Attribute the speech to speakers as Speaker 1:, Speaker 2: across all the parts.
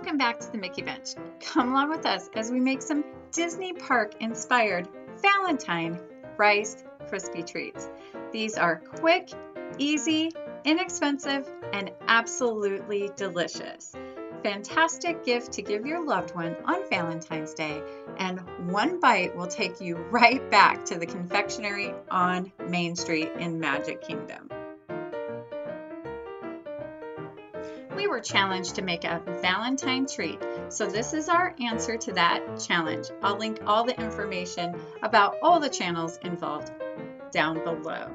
Speaker 1: Welcome back to the Mickey Bench. Come along with us as we make some Disney Park inspired Valentine Rice Krispie Treats. These are quick, easy, inexpensive, and absolutely delicious. Fantastic gift to give your loved one on Valentine's Day, and one bite will take you right back to the confectionery on Main Street in Magic Kingdom. We were challenged to make a Valentine treat, so this is our answer to that challenge. I'll link all the information about all the channels involved down below.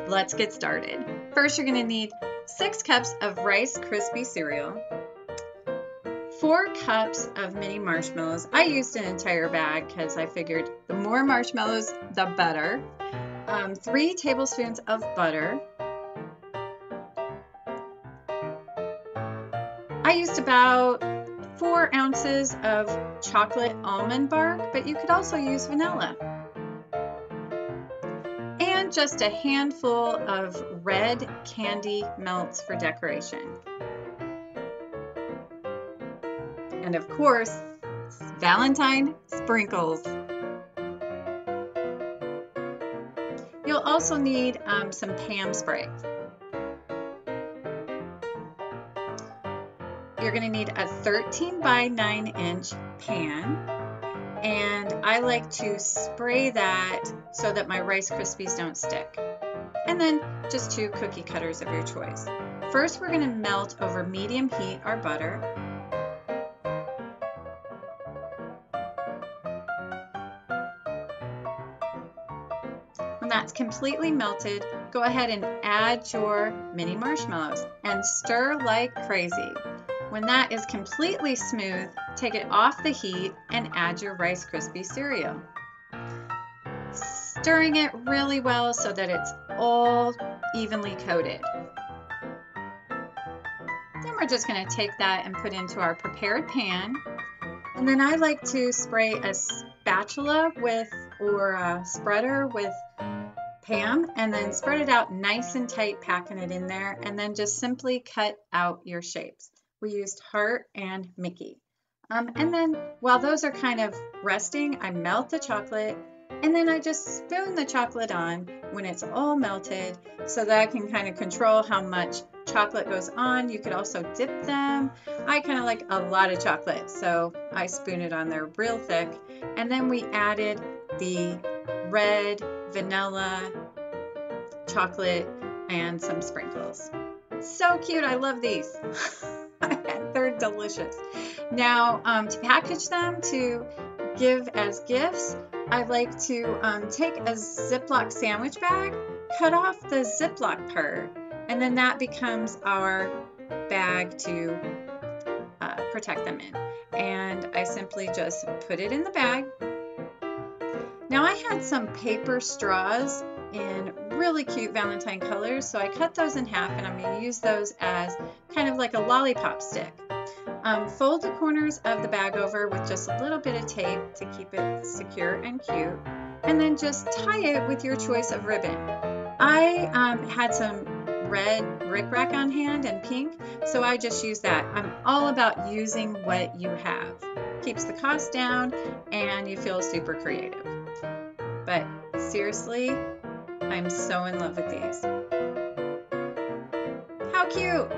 Speaker 1: Let's get started. First, you're going to need 6 cups of Rice Krispie cereal, 4 cups of mini marshmallows. I used an entire bag because I figured the more marshmallows, the better. 3 tablespoons of butter. I used about 4 ounces of chocolate almond bark, but you could also use vanilla. And just a handful of red candy melts for decoration. And of course, Valentine sprinkles. You'll also need some Pam spray. You're going to need a 13 by 9 inch pan, and I like to spray that so that my Rice Krispies don't stick. And then just 2 cookie cutters of your choice. First, we're going to melt over medium heat our butter. When that's completely melted, go ahead and add your mini marshmallows and stir like crazy. When that is completely smooth, take it off the heat and add your Rice Krispie cereal. Stirring it really well so that it's all evenly coated. Then we're just going to take that and put into our prepared pan. And then I like to spray a spatula or a spreader with Pam, and then spread it out nice and tight, packing it in there, and then just simply cut out your shapes. We used heart and Mickey. And then while those are kind of resting, I melt the chocolate, and then I just spoon the chocolate on when it's all melted so that I can kind of control how much chocolate goes on. You could also dip them. I kind of like a lot of chocolate, so I spoon it on there real thick. And then we added the red vanilla chocolate and some sprinkles. So cute. I love these. They're delicious. Now, to package them to give as gifts, I like to take a Ziploc sandwich bag, cut off the Ziploc part, and then that becomes our bag to protect them in. And I simply just put it in the bag. Now, I had some paper straws in really cute Valentine colors, so I cut those in half, and I'm going to use those as kind of like a lollipop stick. Fold the corners of the bag over with just a little bit of tape to keep it secure and cute, and then just tie it with your choice of ribbon. I had some red rickrack on hand and pink, so I just used that. I'm all about using what you have. Keeps the cost down, and you feel super creative. But seriously, I'm so in love with these. How cute!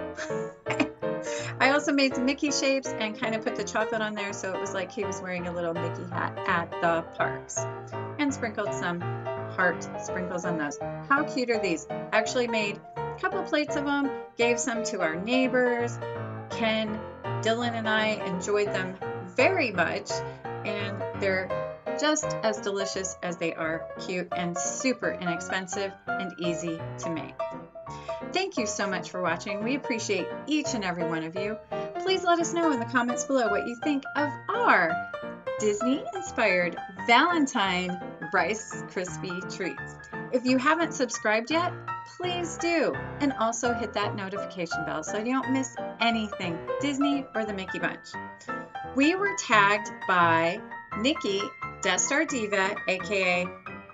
Speaker 1: I also made some Mickey shapes and kind of put the chocolate on there so it was like he was wearing a little Mickey hat at the parks. And sprinkled some heart sprinkles on those. How cute are these? Actually made a couple plates of them, gave some to our neighbors. Ken, Dylan, and I enjoyed them very much, and they're just as delicious as they are cute and super inexpensive and easy to make. Thank you so much for watching. We appreciate each and every one of you. Please let us know in the comments below what you think of our Disney-inspired Valentine Rice Krispie Treats. If you haven't subscribed yet, please do. And also hit that notification bell so you don't miss anything Disney or the Mickey Bunch. We were tagged by Nikki, DeathStarDiva, aka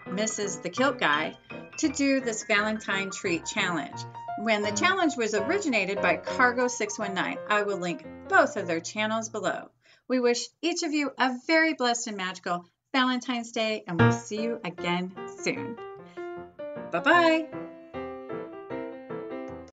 Speaker 1: Mrs. the Kilt Guy, to do this Valentine Treat Challenge. when the challenge was originated by Cargo619. I will link both of their channels below. We wish each of you a very blessed and magical Valentine's Day, and we'll see you again soon. Bye-bye.